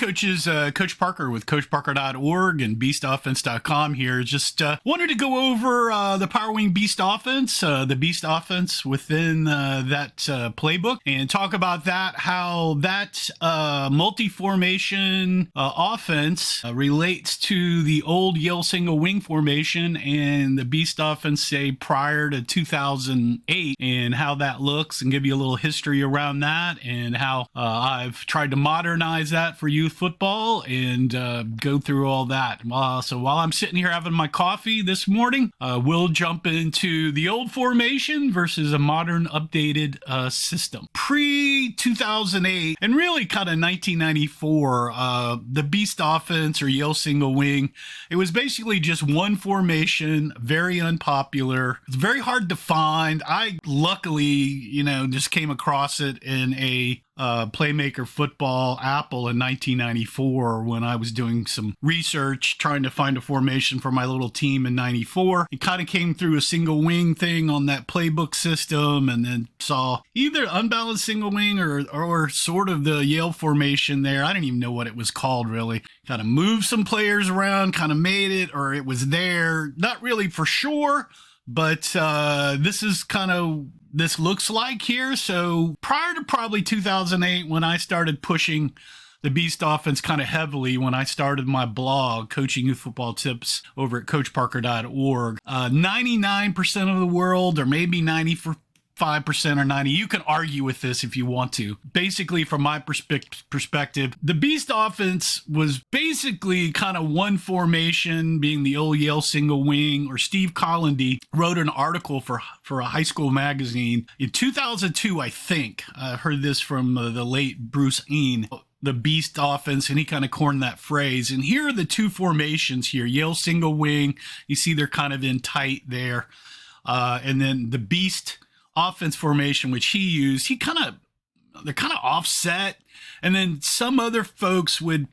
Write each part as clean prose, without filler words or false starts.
coaches. Coach Parker with CoachParker.org and BeastOffense.com here. Just wanted to go over the PowerWing Beast offense, the Beast offense within that playbook, and talk about that, how that multi-formation offense relates to the old Yale single wing formation and the Beast offense, say, prior to 2008, and how that looks, and give you a little history around that, and how I've tried to modernize that for youth football, and go through all that. So while I'm sitting here having my coffee this morning, we'll jump into the old formation versus a modern updated system. Pre-2008 and really kind of 1994, the Beast offense or Yale single wing, it was basically just one formation, very unpopular. It's very hard to find. I luckily, just came across it in a Playmaker Football Apple in 1994 when I was doing some research trying to find a formation for my little team in 94. It kind of came through a single wing thing on that playbook system, and then saw either unbalanced single wing or sort of the Yale formation there. I didn't even know what it was called, really. Kind of moved some players around, kind of made it, or it was there. Not really for sure, but this is kind of this looks like here. So prior to probably 2008, when I started pushing the Beast offense kind of heavily, when I started my blog, Coaching Youth Football Tips, over at CoachParker.org, 99% of the world, or maybe 95% or 90%, you can argue with this if you want to. Basically, from my perspective, the Beast offense was basically kind of one formation, being the old Yale single wing. Or Steve Collandy wrote an article for a high school magazine in 2002, I think. I heard this from the late Bruce Ean, the Beast offense, and he kind of coined that phrase. And here are the two formations here. Yale single wing, you see they're kind of in tight there. And then the Beast offense formation, which he used, they're kind of offset. And then some other folks would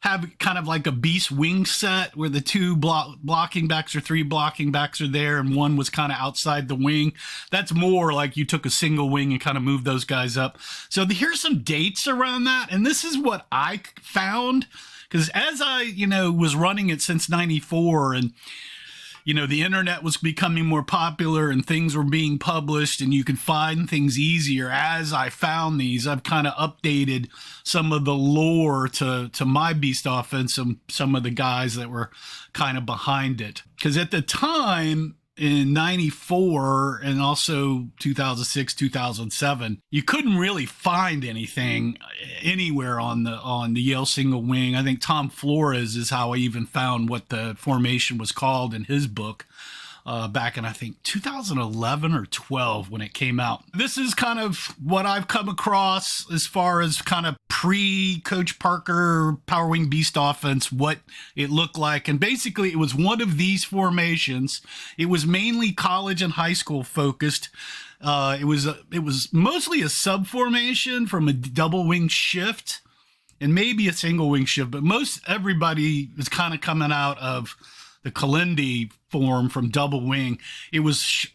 have kind of like a Beast wing set where the two blocking backs or three blocking backs are there, and one was kind of outside the wing. That's more like you took a single wing and kind of moved those guys up. So here's some dates around that, and this is what I found, because as I was running it since 94, and the internet was becoming more popular and things were being published and you could find things easier. As I found these, I've kind of updated some of the lore to my Beast offense and some of the guys that were kind of behind it. Because at the time, in 94 and also 2006, 2007, you couldn't really find anything anywhere on the Yale single wing. I think Tom Flores is how I even found what the formation was called in his book back in, I think, 2011 or 12 when it came out. This is kind of what I've come across as far as kind of pre-Coach Parker PowerWing Beast offense, what it looked like. And basically, it was one of these formations. It was mainly college and high school focused. It was mostly a sub formation from a double wing shift and maybe a single wing shift, but everybody was kind of coming out of the Kalindi form from double wing. It was,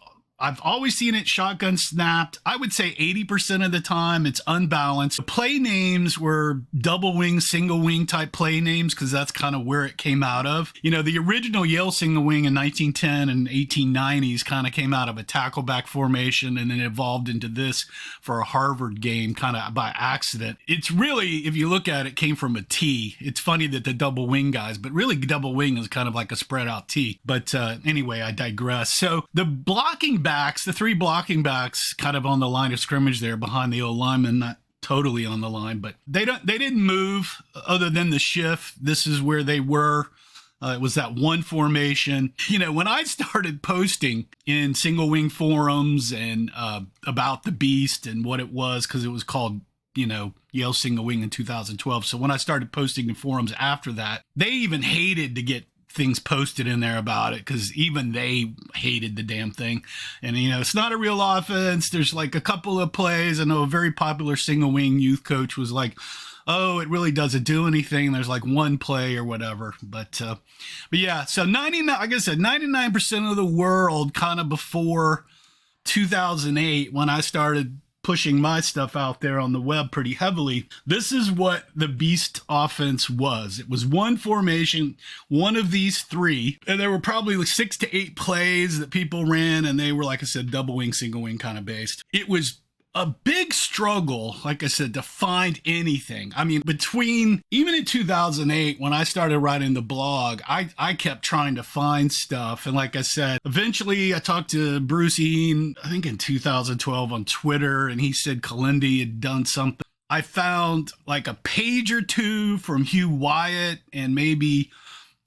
I've always seen it shotgun snapped. I would say 80% of the time it's unbalanced. The play names were double wing, single wing type play names, because that's kind of where it came out of. The original Yale single wing in 1910 and 1890s kind of came out of a tackleback formation and then evolved into this for a Harvard game kind of by accident. It's really, if you look at it, came from a T. It's funny that the double wing guys, but really double wing is kind of like a spread out T. But anyway, I digress. So the blocking backs, the three blocking backs kind of on the line of scrimmage there behind the O-lineman, not totally on the line, but they didn't move other than the shift. This is where they were. It was that one formation. When I started posting in single wing forums and about the Beast and what it was, because it was called Yale single wing in 2012. So when I started posting in forums after that, they even hated to get things posted in there about it, because even they hated the damn thing. And it's not a real offense. There's like a couple of plays. I know a very popular single wing youth coach was like, oh, it really doesn't do anything. There's like one play or whatever. But yeah, so 99% of the world kind of before 2008, when I started pushing my stuff out there on the web pretty heavily. This is what the Beast offense was. It was one formation, one of these three, and there were probably like 6 to 8 plays that people ran, and they were, like I said, double wing, single wing kind of based. It was a big struggle, like I said, to find anything. I mean, even in 2008, when I started writing the blog, I kept trying to find stuff. And like I said, eventually I talked to Bruce Ian, I think in 2012 on Twitter, and he said Kalindi had done something. I found like a page or two from Hugh Wyatt and maybe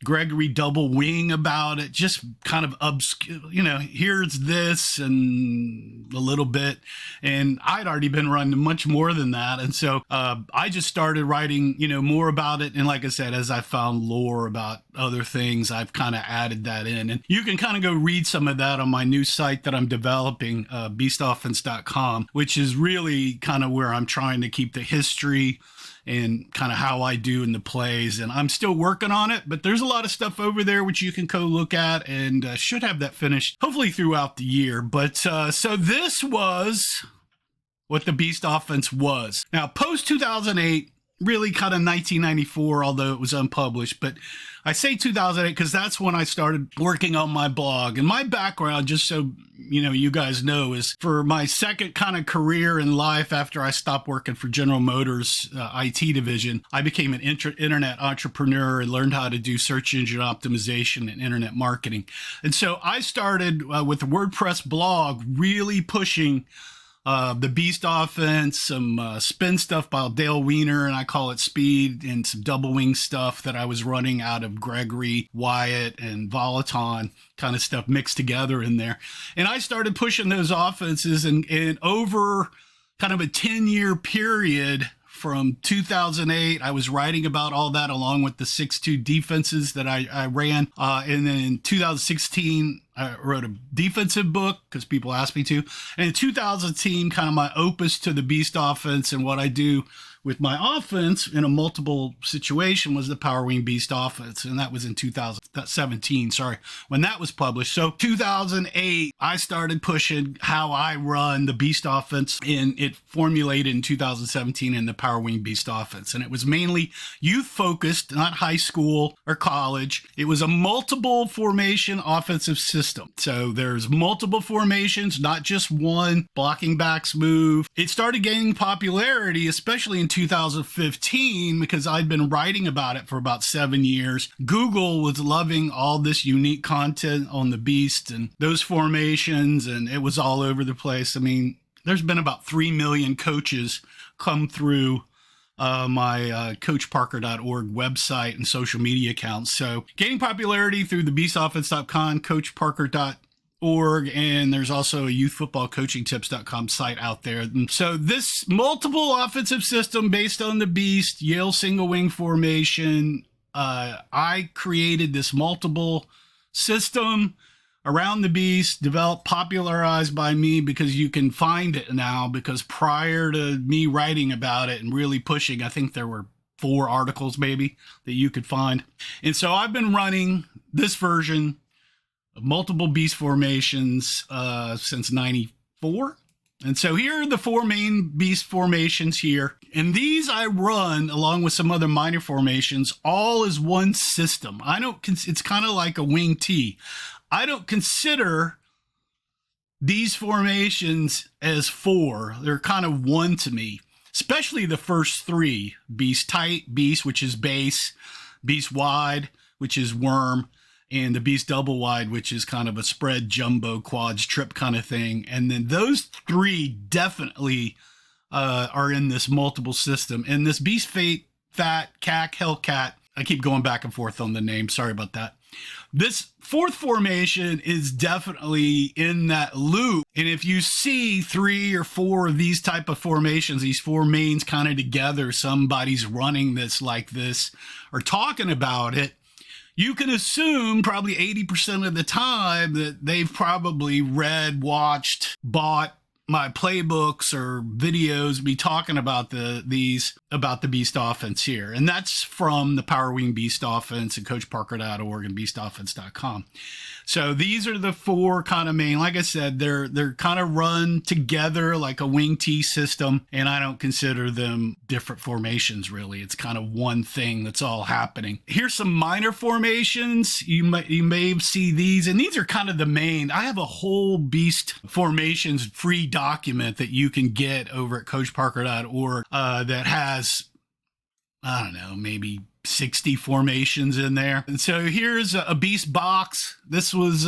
Gregory Double Wing about it, just kind of obscure, here's this and a little bit. And I'd already been running much more than that. And so I just started writing, more about it. And like I said, as I found lore about other things, I've kind of added that in. And you can kind of go read some of that on my new site that I'm developing, beastoffense.com, which is really kind of where I'm trying to keep the history and kind of how I do in the plays. And I'm still working on it, but there's a lot of stuff over there which you can go look at, and should have that finished hopefully throughout the year. But so this was what the Beast offense was. Now, post 2008, really kind of 1994, although it was unpublished, but I say 2008 because that's when I started working on my blog. And my background, just so you guys know, is for my second kind of career in life after I stopped working for General Motors IT division. I became an internet entrepreneur and learned how to do search engine optimization and internet marketing. And so I started with the WordPress blog, really pushing the Beast offense, some spin stuff by Dale Wiener, and I call it speed, and some double wing stuff that I was running out of Gregory, Wyatt, and Volaton kind of stuff mixed together in there. And I started pushing those offenses, and over kind of a 10-year period from 2008, I was writing about all that along with the 6-2 defenses that I ran. And then in 2016, I wrote a defensive book because people asked me to. And in 2010, kind of my opus to the Beast offense and what I do with my offense in a multiple situation was the PowerWing Beast offense. And that was in 2017, when that was published. So 2008, I started pushing how I run the Beast offense, and it formulated in 2017 in the PowerWing Beast offense. And it was mainly youth focused, not high school or college. It was a multiple formation offensive system. So there's multiple formations, not just one blocking backs move. It started gaining popularity, especially in 2015, because I'd been writing about it for about 7 years. Google was loving all this unique content on the Beast and those formations, and it was all over the place. I mean, there's been about 3 million coaches come through my coachparker.org website and social media accounts. So gaining popularity through the beastoffense.com, coachparker.org, and there's also a youthfootballcoachingtips.com site out there. And so this multiple offensive system based on the Beast, Yale single wing formation, I created this multiple system around the Beast, developed, popularized by me, because you can find it now, because prior to me writing about it and really pushing, I think there were 4 articles maybe that you could find. And so I've been running this version of multiple Beast formations since 94. And so here are the 4 main Beast formations here. And these I run along with some other minor formations, all as one system. It's kind of like a wing T. I don't consider these formations as 4. They're kind of one to me, especially the first 3. Beast tight, Beast, which is base, Beast wide, which is worm, and the Beast double wide, which is kind of a spread jumbo quads trip kind of thing. And then those 3 definitely are in this multiple system. And this Beast Fat, CAC, Hellcat, I keep going back and forth on the name. Sorry about that. This 4th formation is definitely in that loop. And if you see 3 or 4 of these type of formations, these 4 mains kind of together, somebody's running this like this or talking about it, you can assume probably 80% of the time that they've probably read, watched, bought my playbooks or videos, me talking about the Beast offense here. And that's from the PowerWing Beast offense and coachparker.org and beastoffense.com. So these are the four kind of main, like I said, they're kind of run together like a wing T system, and I don't consider them different formations really. It's kind of one thing that's all happening. Here's some minor formations. You may see these, and these are kind of the main. I have a whole Beast formations free document that you can get over at coachparker.org that has, I don't know, maybe 60 formations in there. And so here's a Beast box. This was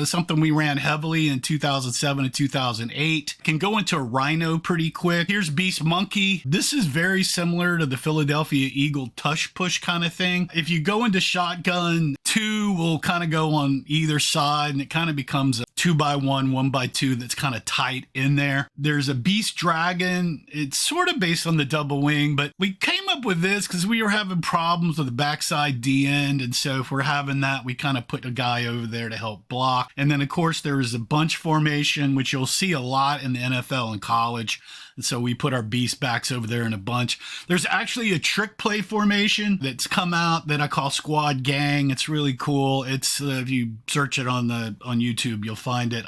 something we ran heavily in 2007 and 2008. Can go into a Rhino pretty quick. Here's Beast Monkey. This is very similar to the Philadelphia Eagle tush push kind of thing. If you go into shotgun, two will kind of go on either side, and it kind of becomes a 2x1, 1x2 that's kind of tight in there. There's a Beast Dragon. It's sort of based on the double wing, but we came up with this because we were having problems with the backside D end. And so if we're having that, we kind of put a guy over there to help block. And then of course there is a bunch formation, which you'll see a lot in the NFL and college. And so we put our Beast backs over there in a bunch. There's actually a trick play formation that's come out that I call Squad Gang. It's really cool. It's if you search it on YouTube, you'll find it.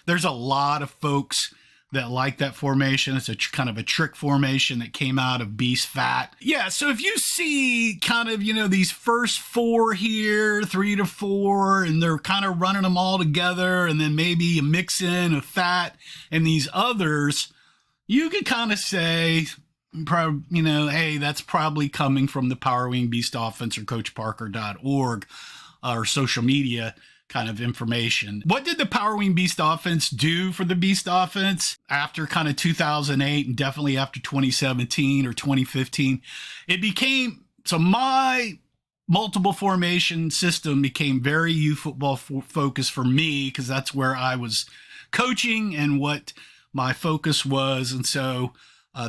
There's a lot of folks that like that formation. It's a kind of a trick formation that came out of Beast Fat. Yeah, so if you see kind of, these first four here, 3 to 4, and they're kind of running them all together, and then maybe a mix in of Fat and these others, you could kind of say, hey, that's probably coming from the PowerWing Beast offense or coachparker.org or social media kind of information. What did the PowerWing Beast offense do for the Beast offense after kind of 2008 and definitely after 2017 or 2015? It became, so my multiple formation system became very youth football focused for me because that's where I was coaching and what my focus was. And so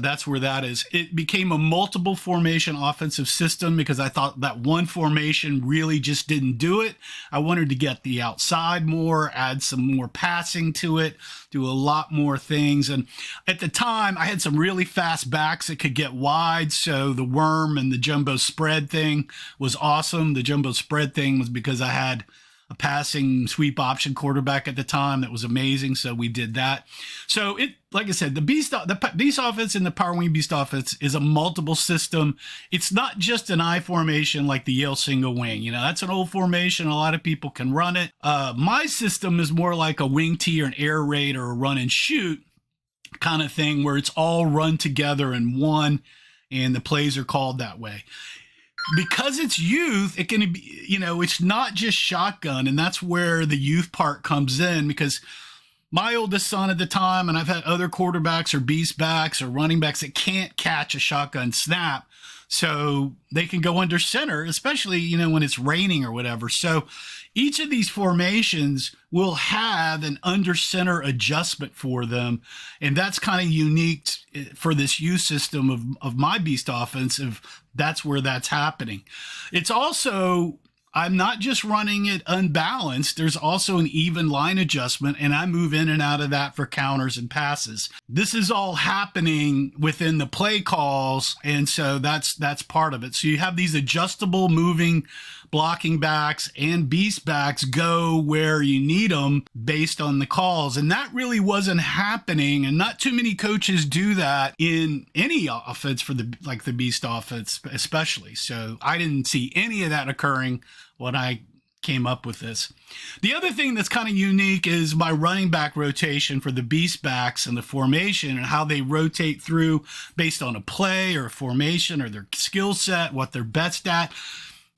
that's where that is. It became a multiple formation offensive system because I thought that one formation really just didn't do it. I wanted to get the outside more, add some more passing to it, do a lot more things. And at the time, I had some really fast backs that could get wide. So the worm and the jumbo spread thing was awesome. The jumbo spread thing was because I had a passing sweep option quarterback at the time that was amazing. So we did that. So it, like I said, the Beast offense and the PowerWing Beast offense is a multiple system. It's not just an I formation like the Yale single wing. That's an old formation. A lot of people can run it. My system is more like a wing T or an air raid or a run and shoot kind of thing where it's all run together in one and the plays are called that way. Because it's youth, it can be, it's not just shotgun. And that's where the youth part comes in, because my oldest son at the time, and I've had other quarterbacks or beast backs or running backs that can't catch a shotgun snap. So they can go under center, especially, when it's raining or whatever. So each of these formations will have an under center adjustment for them. And that's kind of unique for this youth system of my Beast offensive. That's where that's happening. It's also, I'm not just running it unbalanced. There's also an even line adjustment, and I move in and out of that for counters and passes. This is all happening within the play calls, and so that's part of it. So you have these adjustable moving blocking backs and beast backs go where you need them based on the calls. And that really wasn't happening. And not too many coaches do that in any offense for the beast offense, especially. So I didn't see any of that occurring when I came up with this. The other thing that's kind of unique is my running back rotation for the beast backs and the formation and how they rotate through based on a play or a formation or their skill set, what they're best at.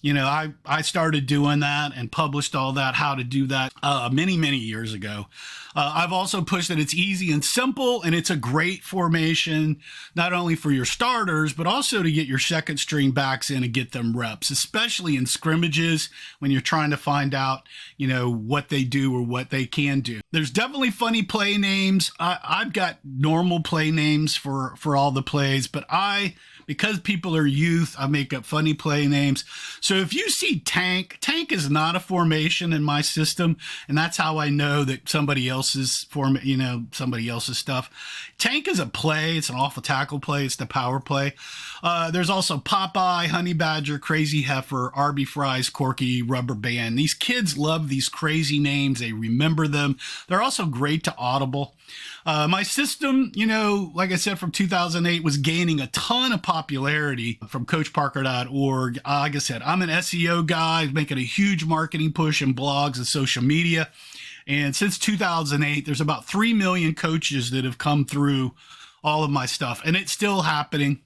I started doing that and published all that, how to do that many, many years ago. I've also pushed that it's easy and simple, and it's a great formation, not only for your starters, but also to get your second string backs in and get them reps, especially in scrimmages when you're trying to find out, what they do or what they can do. There's definitely funny play names. I've got normal play names for all the plays, but I because people are youth, I make up funny play names. So if you see tank is not a formation in my system, and that's how I know that somebody else's somebody else's stuff. Tank is a play. It's an off the tackle play. It's the power play. There's also Popeye, Honey Badger, Crazy Heifer, Arby Fries, Corky, Rubber Band. These kids love these crazy names. They remember them. They're also great to audible. My system, like I said, from 2008 was gaining a ton of popularity from CoachParker.org. Like I said, I'm an SEO guy, making a huge marketing push in blogs and social media. And since 2008, there's about 3 million coaches that have come through all of my stuff, and it's still happening.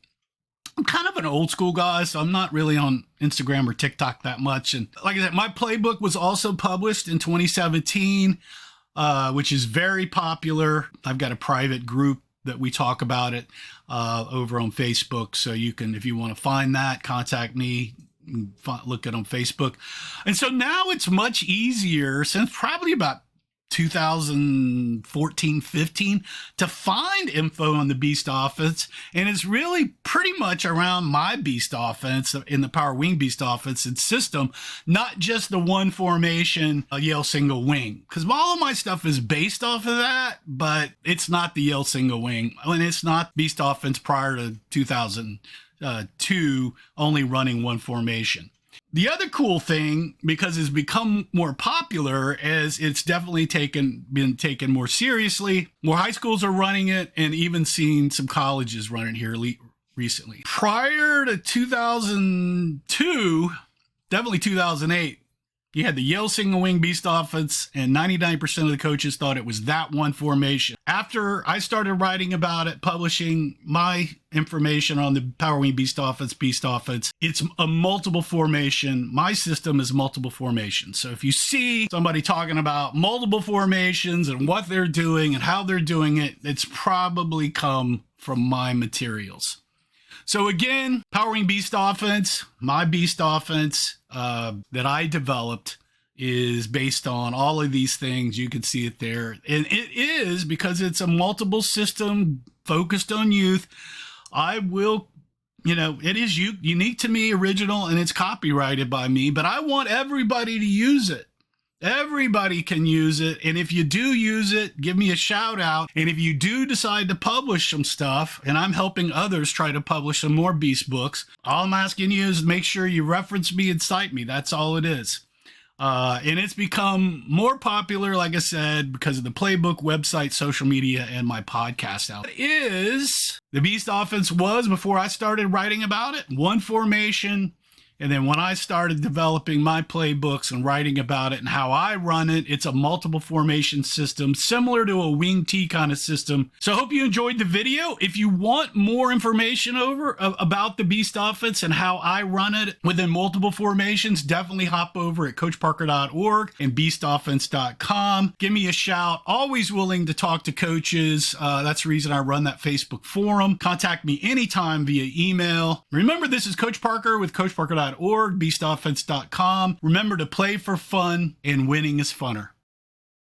I'm kind of an old school guy, so I'm not really on Instagram or TikTok that much. And like I said, my playbook was also published in 2017, which is very popular. I've got a private group that we talk about it over on Facebook. So you can, if you want to find that, contact me. Look at it on Facebook. And so now it's much easier, since probably about 2014, 15, to find info on the Beast offense. And it's really pretty much around my Beast offense in the PowerWing Beast offense and system, not just the one formation, Yale single wing. Because all of my stuff is based off of that, but it's not the Yale single wing. And it's not Beast offense prior to 2002, only running one formation. The other cool thing, because it's become more popular, is it's definitely been taken more seriously. More high schools are running it, and even seen some colleges run it here recently. Prior to 2002, definitely 2008, you had the Yale single wing Beast offense, and 99% of the coaches thought it was that one formation. After I started writing about it, publishing my information on the PowerWing Beast offense, it's a multiple formation. My system is multiple formations. So if you see somebody talking about multiple formations and what they're doing and how they're doing it, it's probably come from my materials. So again, PowerWing Beast offense, my Beast offense that I developed is based on all of these things. You can see it there. And it is, because it's a multiple system focused on youth. It is unique to me, original, and it's copyrighted by me, but I want everybody to use it. Everybody can use it. And if you do use it, give me a shout out. And if you do decide to publish some stuff, and I'm helping others try to publish some more Beast books, all I'm asking you is make sure you reference me and cite me. That's all it is. And it's become more popular, like I said, because of the playbook, website, social media, and my podcast out. The Beast offense was, before I started writing about it, one formation. And then when I started developing my playbooks and writing about it and how I run it, it's a multiple formation system, similar to a wing T kind of system. So I hope you enjoyed the video. If you want more information about the Beast offense and how I run it within multiple formations, definitely hop over at CoachParker.org and BeastOffense.com. Give me a shout. Always willing to talk to coaches. That's the reason I run that Facebook forum. Contact me anytime via email. Remember, this is Coach Parker with CoachParker.org, BeastOffense.com. Remember to play for fun, and winning is funner.